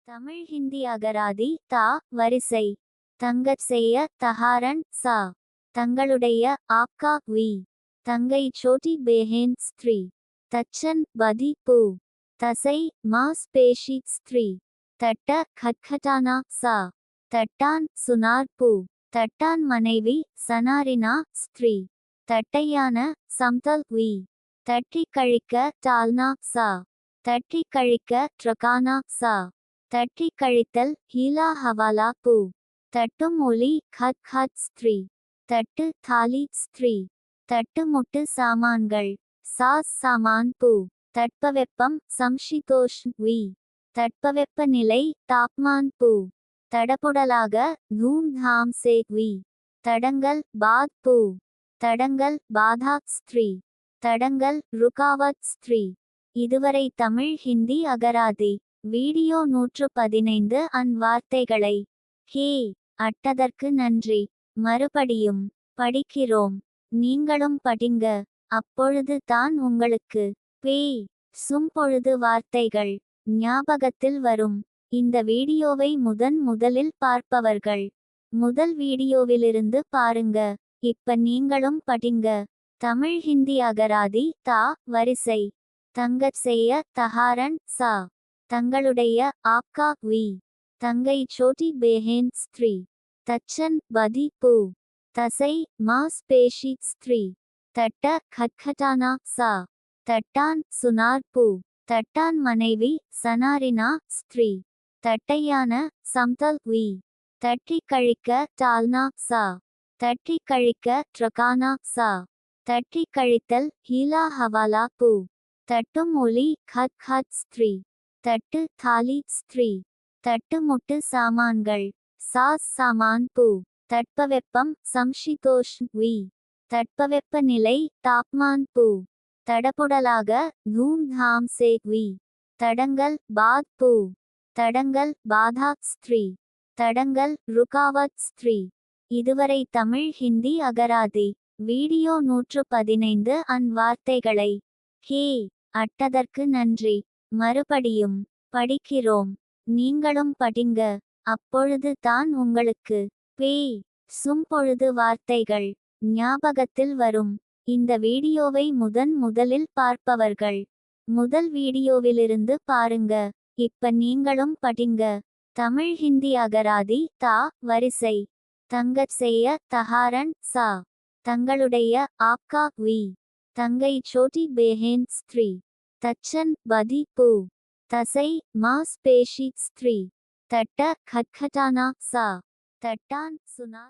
தமிழ் ஹிந்தி அகராதி தா வரிசை. தங்கச் செய்ய தஹாரன் சா. தங்களுடைய ஆப்கா வி. தங்கை சோட்டி பெஹேன் ஸ்திரீ. தச்சன் பதி பூ. தசை மாஸ்பேஷி ஸ்திரீ. தட்ட கட்கட்டானா சா. தட்டான் சுனார் பூ. தட்டான் மனைவி சனாரினா ஸ்திரீ. தட்டையான சம்தல் வி. தட்டி கழிக்க டால்னா சா. தட்டி கழிக்க ட்ரகானா சா. தட்டி கழித்தல் ஹீலா ஹவாலா பூ. தட்டும் ஒலி கட் கட் ஸ்திரீ. தட்டு தாலி ஸ்திரீ. தட்டு முட்டு சாமான்கள் சாஸ் சாமான் பூ. தட்பவெப்பம் சம்ஷிதோஷ் வி. தட்பவெப்ப நிலை தாப்மான் பூ. தடபுடலாக தூம் தாம் சே வி. தடங்கல் பாத் பூ. தடங்கல் பாதா ஸ்திரீ. தடங்கல் ருகாவத் ஸ்திரீ. இதுவரை தமிழ் ஹிந்தி அகராதி வீடியோ 115 வார்த்தைகளை ஹே அட்டதற்கு நன்றி. மறுபடியும் படிக்கிறோம். நீங்களும் படிங்க. அப்பொழுது தான் உங்களுக்கு பேய் சும்பொழுது வார்த்தைகள் ஞாபகத்தில் வரும். இந்த வீடியோவை முதலில் பார்ப்பவர்கள் முதல் வீடியோவிலிருந்து பாருங்க. இப்ப நீங்களும் படிங்க. தமிழ் ஹிந்தி அகராதி தா வரிசை. தங்கச் செய்ய தஹாரன் சா. தங்களுடைய ஆப்கா வி. தங்கை சோட்டி பெஹேன் ஸ்திரீ. தச்சன் பதி பூ. தசை மாஸ்பேஷி ஸ்திரீ. தட்ட கட்கட்டானா சா. தட்டான் சுனார் பூ. தட்டான் மனைவி சனாரினா ஸ்திரீ. தட்டையான சம்தல் வி. தட்டி கழிக்க டால்னா சா. தட்டி கழிக்க ட்ரகானா சா. தட்டி கழித்தல் ஹீலா ஹவாலா பூ. தட்டும் ஒலி கட் கட் ஸ்திரீ. தட்டு தாலி ஸ்திரீ. தட்டு முட்டு சாமான்கள் சாஸ் சாமான் பூ. தட்பவெப்பம் சம்ஷிதோஷ் வி. தட்பவெப்ப நிலை தாப்மான் பூ. தடபுடலாக தூம் தாம் சே வி. தடங்கல் பாத் பூ. தடங்கல் பாதா ஸ்திரீ. தடங்கல் ருகாவத் ஸ்திரீ. இதுவரை தமிழ் ஹிந்தி அகராதி வீடியோ 115 வார்த்தைகளை ஹே அட்டதற்கு நன்றி. மறுபடியும் படிக்கிறோம். நீங்களும் படிங்க. அப்பொழுது தான் உங்களுக்கு பேய் சும்பொழுது வார்த்தைகள் ஞாபகத்தில் வரும். இந்த வீடியோவை முதலில் பார்ப்பவர்கள் முதல் வீடியோவிலிருந்து பாருங்க. இப்ப நீங்களும் படிங்க. தமிழ் ஹிந்தி அகராதி தா வரிசை. தங்கச் செய்ய தஹாரன் சா. தங்களுடைய ஆப்கா வி. தங்கை சோட்டி பெஹேன் ஸ்திரீ. தச்சன் பதி பூ. தசை மாஸ்பேஷி ஸ்திரீ. தட்ட கட்கட்டானா சா. தட்டான் சுனார்